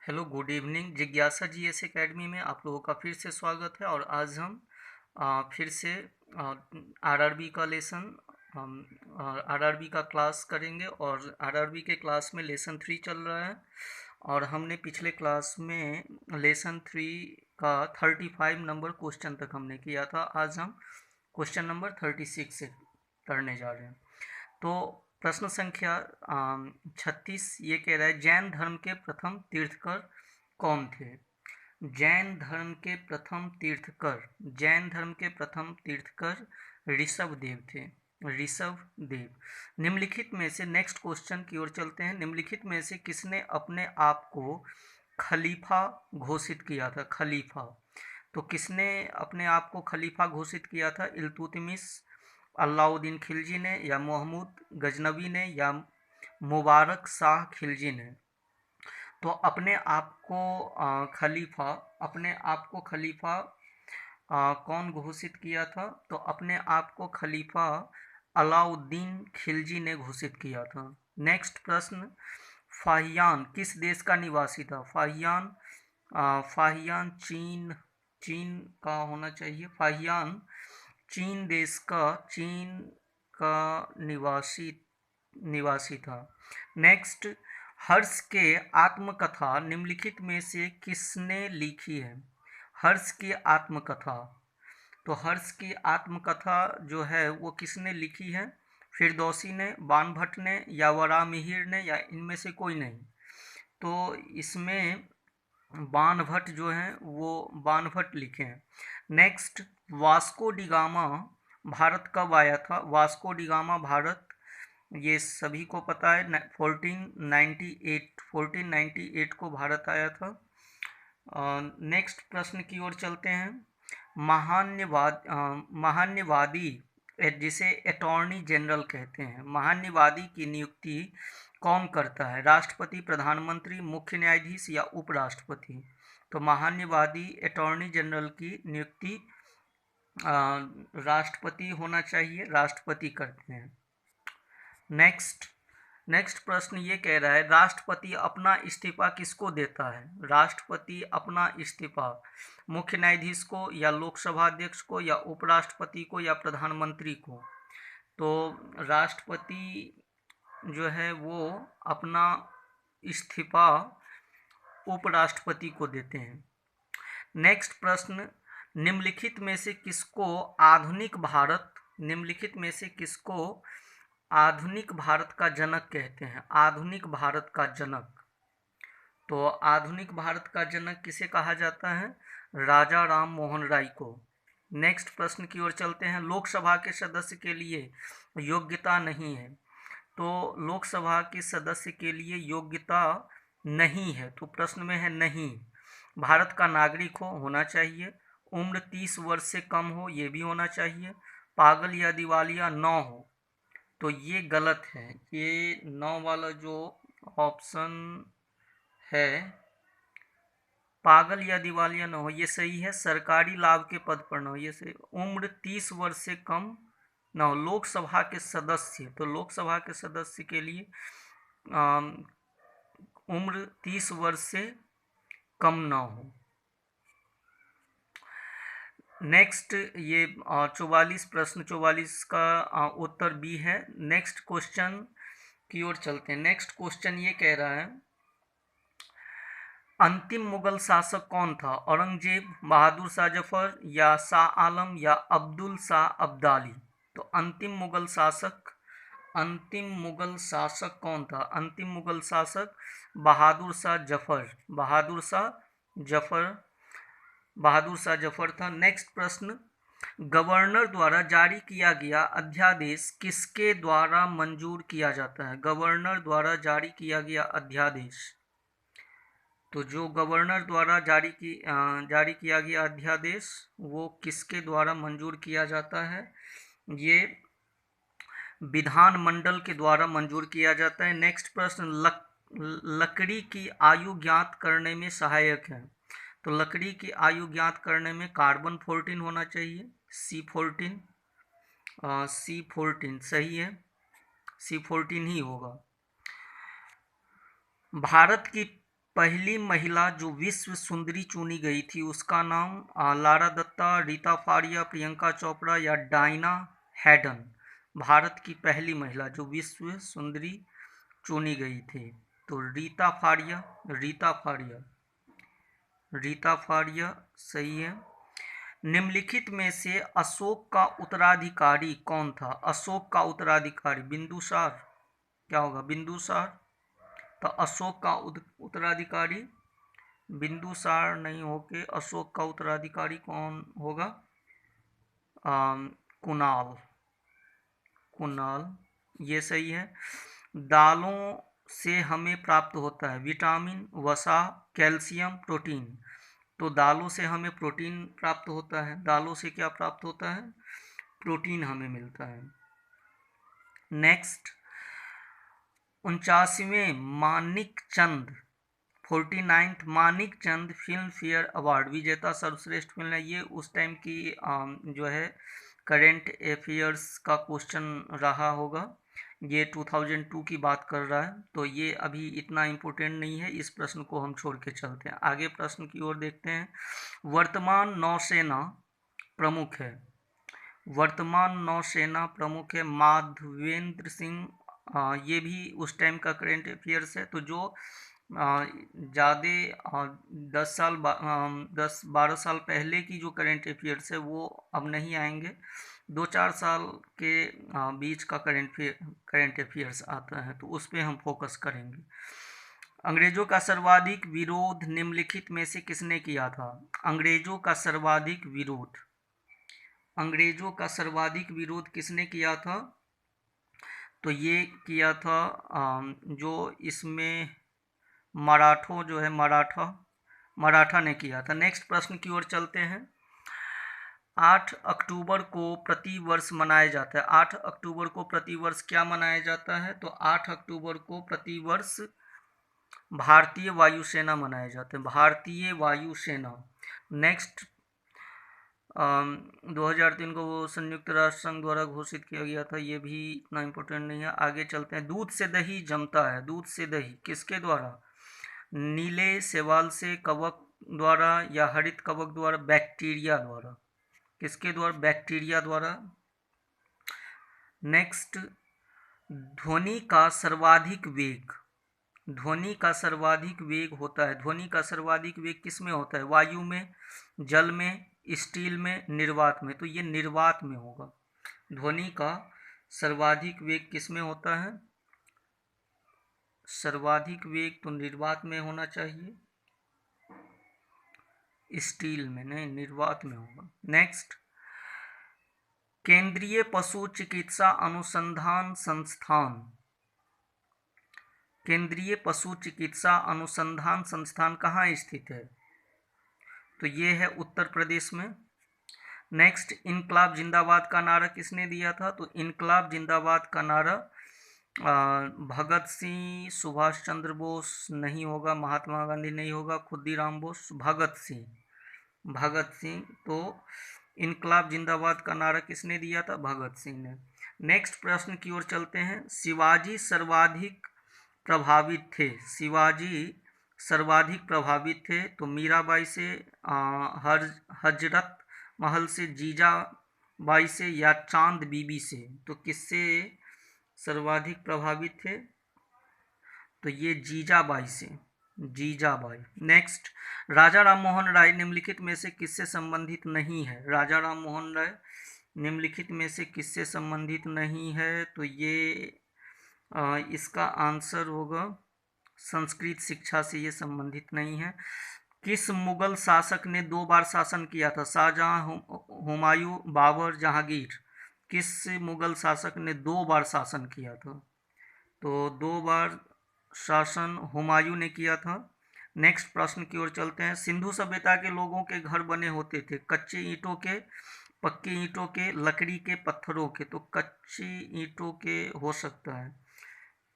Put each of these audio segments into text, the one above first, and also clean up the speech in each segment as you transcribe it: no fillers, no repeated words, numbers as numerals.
Hello good evening. जिज्ञासा GS academy में आप लोगों का फिर से स्वागत है। और आज हम फिर से आरआरबी का लेसन आरआरबी का क्लास करेंगे। और आरआरबी के क्लास में लेसन 3 चल रहा है। और हमने पिछले क्लास में लेसन 3 का 35 नंबर क्वेश्चन तक हमने किया था। आज हम क्वेश्चन नंबर 36 से करने जा रहे हैं। तो प्रश्न संख्या 36 ये कह रहा है, जैन धर्म के प्रथम तीर्थकर कौन थे? जैन धर्म के प्रथम तीर्थकर जैन धर्म के प्रथम तीर्थकर ऋषभ देव थे। ऋषभ देव। निम्नलिखित में से, नेक्स्ट क्वेश्चन की ओर चलते हैं, निम्नलिखित में से किसने अपने आप को खलीफा घोषित किया था? खलीफा। तो किसने अपने आप को खलीफा घोषित किया था? इल्तुतमिश, अलाउद्दीन खिलजी ने, या महमूद गजनवी ने, या मुबारक शाह खिलजी ने? तो अपने आप को खलीफा कौन घोषित किया था? तो अपने आप को खलीफा अलाउद्दीन खिलजी ने घोषित किया था। नेक्स्ट प्रश्न, फाहियान किस देश का निवासी था? फाहियान चीन का होना चाहिए। फाहियान चीन का निवासी था। नेक्स्ट, हर्ष के आत्मकथा निम्नलिखित में से किसने लिखी है? हर्ष की आत्मकथा। तो हर्ष की आत्मकथा जो है वो किसने लिखी है? फिरदौसी ने, बाणभट्ट ने, या वराहमिहिर ने, या इनमें से कोई नहीं? तो इसमें बाणभट्ट जो हैं वो बाणभट्ट लिखे हैं। नेक्स्ट, वास्को डिगामा भारत कब आया था? वास्को डिगामा भारत, ये सभी को पता है, 1498 को भारत आया था। नेक्स्ट प्रश्न की ओर चलते हैं। महान्यवादी जिसे अटॉर्नी जनरल कहते हैं, महान्यवादी की नियुक्ति कौन करता है? राष्ट्रपति, प्रधानमंत्री, मुख्य न्यायाधीश, या उपराष्ट्रपति? तो महान्यवादी अटॉर्नी जनरल की नियुक्ति राष्ट्रपति होना चाहिए, राष्ट्रपति करते हैं। नेक्स्ट प्रश्न ये कह रहा है, राष्ट्रपति अपना इस्तीफा किसको देता है? राष्ट्रपति अपना इस्तीफा मुख्य न्यायाधीश को, या लोकसभा अध्यक्ष को, या उपराष्ट्रपति को, या प्रधानमंत्री को? तो राष्ट्रपति जो है वो अपना इस्तीफा उपराष्ट्रपति को देते हैं। नेक्स्ट प्रश्न, निम्नलिखित में से किसको आधुनिक भारत का जनक कहते हैं? आधुनिक भारत का जनक। तो आधुनिक भारत का जनक किसे कहा जाता है? राजा राम मोहन राय को। नेक्स्ट प्रश्न की ओर चलते हैं। लोकसभा के सदस्य के लिए योग्यता नहीं है। तो लोकसभा के सदस्य के लिए योग्यता नहीं है, तो प्रश्न में है नहीं। भारत का नागरिक होना चाहिए। उम्र 30 वर्ष से कम हो, ये भी होना चाहिए। पागल या दिवालिया न हो, तो ये गलत है। ये 9 वाला जो ऑप्शन है, पागल या दिवालिया न हो, ये सही है। सरकारी लाभ के पद पर न हो, ये सही। उम्र 30 वर्ष से कम न हो। लोकसभा के सदस्य, तो लोकसभा के सदस्य के लिए उम्र 30 वर्ष से कम न हो। नेक्स्ट, ये 44 प्रश्न 44 का उत्तर बी है। नेक्स्ट क्वेश्चन की ओर चलते हैं। नेक्स्ट क्वेश्चन ये कह रहा है, अंतिम मुगल शासक कौन था? औरंगजेब, बहादुर शाह जफर, या शाह आलम, या अब्दुल शाह अब्दाली? तो अंतिम मुगल शासक कौन था? अंतिम मुगल शासक बहादुर शाह जफर था। नेक्स्ट प्रश्न, गवर्नर द्वारा जारी किया गया अध्यादेश किसके द्वारा मंजूर किया जाता है? गवर्नर द्वारा जारी किया गया अध्यादेश, तो जो गवर्नर द्वारा जारी किया गया अध्यादेश वो किसके द्वारा मंजूर किया जाता है? ये विधानमंडल के द्वारा मंजूर किया जाता है। नेक्स्ट प्रश्न, लकड़ी की आयु ज्ञात करने में सहायक है। तो लकड़ी की आयु ज्ञात करने में कार्बन 14 होना चाहिए, C14। C14 सही है, C14 ही होगा। भारत की पहली महिला जो विश्व सुंदरी चुनी गई थी उसका नाम लारा दत्ता, रीता फारिया, प्रियंका चोपड़ा या डायना हैडन। भारत की पहली महिला जो विश्व सुंदरी चुनी गई थी, तो रीता फारिया, रीता फारिया, रीता फारिया सही है। निम्नलिखित में से अशोक का उत्तराधिकारी कौन था? अशोक का उत्तराधिकारी बिंदुसार, क्या होगा? बिंदुसार। तो अशोक का उत्तराधिकारी बिंदुसार नहीं होके अशोक का उत्तराधिकारी कौन होगा? कुणाल, कुणाल, ये सही है। दालों से हमें प्राप्त होता है विटामिन, वसा, कैल्शियम, प्रोटीन। तो दालों से हमें प्रोटीन प्राप्त होता है। दालों से क्या प्राप्त होता है? प्रोटीन हमें मिलता है। नेक्स्ट, 49वें मानिक चंद 49th मानिक चंद फिल्म फेयर अवार्ड विजेता सर्वश्रेष्ठ फिल्म है। ये उस टाइम की जो है करेंट अफेयर्स का क्वेश्चन रहा होगा। ये 2002 की बात कर रहा है, तो ये अभी इतना इम्पोर्टेंट नहीं है, इस प्रश्न को हम छोड़ के चलते हैं। आगे प्रश्न की ओर देखते हैं। वर्तमान नौसेना प्रमुख है, वर्तमान नौसेना प्रमुख है माधवेंद्र सिंह। ये भी उस टाइम का करेंट अफेयर्स है। तो जो ज़्यादा 10-12 साल पहले की जो करेंट अफेयर्स है वो अब नहीं आएंगे। 2-4 साल के बीच का करेंट अफेयर्स आता है, तो उस पर हम फोकस करेंगे। अंग्रेजों का सर्वाधिक विरोध निम्नलिखित में से किसने किया था? अंग्रेजों का सर्वाधिक विरोध, अंग्रेजों का सर्वाधिक विरोध किसने किया था? तो ये किया था जो इसमें मराठों जो है मराठा ने किया था। नेक्स्ट प्रश्न की ओर चलते हैं। 8 अक्टूबर को प्रतिवर्ष मनाया जाता है। 8 अक्टूबर को प्रतिवर्ष क्या मनाया जाता है? तो 8 अक्टूबर को प्रतिवर्ष भारतीय वायुसेना मनाया जाता है, भारतीय वायुसेना। नेक्स्ट, 2003 को वो संयुक्त राष्ट्र संघ द्वारा घोषित किया गया था, ये भी इतना इम्पोर्टेंट नहीं है। आगे चलते हैं। दूध से दही जमता है, दूध से दही किसके द्वारा? नीले शैवाल से कवक द्वारा या हरित कवक द्वारा? बैक्टीरिया द्वारा। किसके द्वारा? बैक्टीरिया द्वारा। नेक्स्ट, ध्वनि का सर्वाधिक वेग, ध्वनि का सर्वाधिक वेग होता है, ध्वनि का सर्वाधिक वेग किस में होता है? वायु में, जल में, स्टील में, निर्वात में। तो ये निर्वात में होगा। ध्वनि का सर्वाधिक वेग किस में होता है? सर्वाधिक वेग तो निर्वात में होना चाहिए, स्टील में नहीं, निर्वात में होगा। नेक्स्ट, केंद्रीय पशु चिकित्सा अनुसंधान संस्थान, केंद्रीय पशु चिकित्सा अनुसंधान संस्थान कहाँ स्थित है? तो ये है उत्तर प्रदेश में। नेक्स्ट, इनकलाब जिंदाबाद का नारा किसने दिया था? तो इनकलाब जिंदाबाद का नारा भगत सिंह, सुभाष चंद्र बोस नहीं होगा, महात्मा गांधी नहीं होगा, खुदीराम बोस, भगत सिंह, भगत सिंह। तो इनकलाब जिंदाबाद का नारा किसने दिया था? भगत सिंह ने। नेक्स्ट प्रश्न की ओर चलते हैं। शिवाजी सर्वाधिक प्रभावित थे, शिवाजी सर्वाधिक प्रभावित थे तो मीराबाई से, हजरत महल से, जीजाबाई से या चांद बीबी से? तो किससे सर्वाधिक प्रभावित थे? तो ये जीजाबाई से, जीजाबाई। नेक्स्ट, राजा राममोहन राय निम्नलिखित में से किससे संबंधित नहीं है? राजा राममोहन राय निम्नलिखित में से किससे संबंधित नहीं है? तो ये इसका आंसर होगा संस्कृत शिक्षा से ये संबंधित नहीं है। किस मुगल शासक ने 2 बार शासन किया था? शाहजहां, हुमायूं, बाबर, जहांगीर। किस मुगल शासक ने 2 बार शासन किया था? तो 2 बार शासन हुमायूं ने किया था। नेक्स्ट प्रश्न की ओर चलते हैं। सिंधु सभ्यता के लोगों के घर बने होते थे कच्चे ईंटों के, पक्की ईंटों के, लकड़ी के, पत्थरों के? तो कच्ची ईंटों के हो सकता है,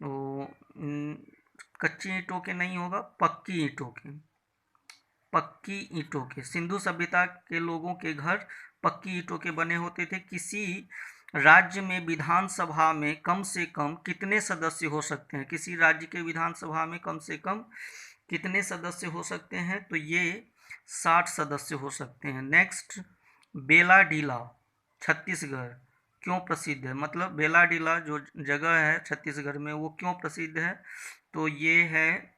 तो कच्ची ईंटों के नहीं होगा, पक्की ईंटों के, पक्की ईंटों के। सिंधु सभ्यता के लोगों के घर पक्की ईंटों के बने होते थे। किसी राज्य में विधानसभा में कम से कम कितने सदस्य हो सकते हैं? किसी राज्य के विधानसभा में कम से कम कितने सदस्य हो सकते हैं? तो ये 60 सदस्य हो सकते हैं। नेक्स्ट, बेलाडीला छत्तीसगढ़ क्यों प्रसिद्ध है? मतलब बेलाडीला जो जगह है छत्तीसगढ़ में वो क्यों प्रसिद्ध है? तो ये है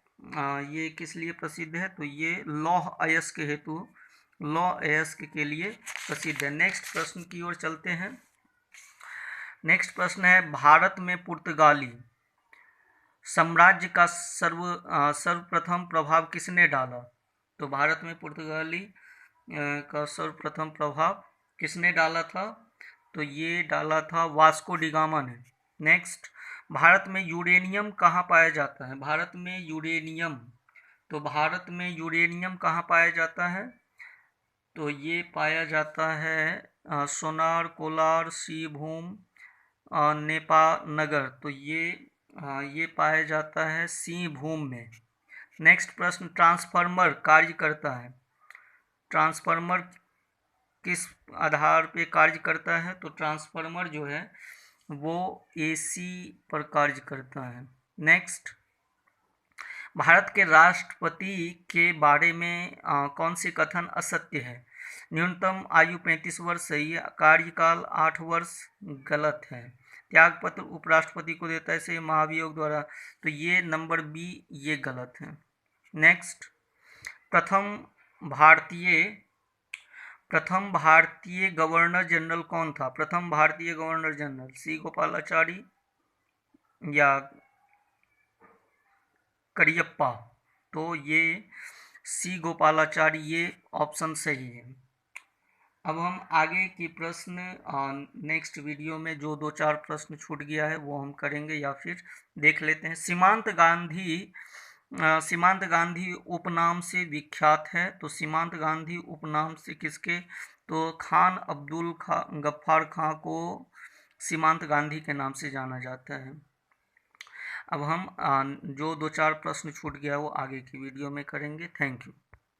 ये किस लिए प्रसिद्ध है? तो ये लौह अयस्क हेतु, लौह अयस्क के लिए प्रसिद्ध है। नेक्स्ट प्रश्न की ओर चलते हैं। नेक्स्ट प्रश्न है, भारत में पुर्तगाली साम्राज्य का सर्वप्रथम प्रभाव किसने डाला? तो भारत में पुर्तगाली का सर्वप्रथम प्रभाव किसने डाला था? तो ये डाला था वास्को डी गामा ने। नेक्स्ट, भारत में यूरेनियम कहाँ पाया जाता है? भारत में यूरेनियम, तो भारत में यूरेनियम कहाँ पाया जाता है? तो ये पाया जाता है सोनार, कोलार, सिंहभूम, नेपानगर। तो ये पाया जाता है सिंहभूम में। नेक्स्ट प्रश्न, ट्रांसफार्मर कार्य करता है, ट्रांसफार्मर किस आधार पे कार्य करता है? तो ट्रांसफार्मर जो है वो एसी पर कार्य करता है। नेक्स्ट, भारत के राष्ट्रपति के बारे में कौन से कथन असत्य है? न्यूनतम आयु 35 वर्ष सही है, कार्यकाल 8 वर्ष गलत है, त्यागपत्र उपराष्ट्रपति को देता है इसे महाभियोग द्वारा, तो ये नंबर बी ये गलत है। नेक्स्ट, प्रथम भारतीय गवर्नर जनरल कौन था? प्रथम भारतीय गवर्नर जनरल सी गोपालाचारी या करियप्पा? तो ये सी गोपालाचारी, ये ऑप्शन सही है। अब हम आगे की प्रश्न नेक्स्ट वीडियो में जो 2-4 प्रश्न छूट गया है वो हम करेंगे या फिर देख लेते हैं। सीमांत गांधी उपनाम से विख्यात है, तो सीमांत गांधी उपनाम से किसके? तो खान अब्दुल गफ्फार खां को सीमांत गांधी के नाम से जाना जाता है। अब हम जो 2-4 प्रश्न छूट गया वो आगे की वीडियो में करेंगे। Thank you.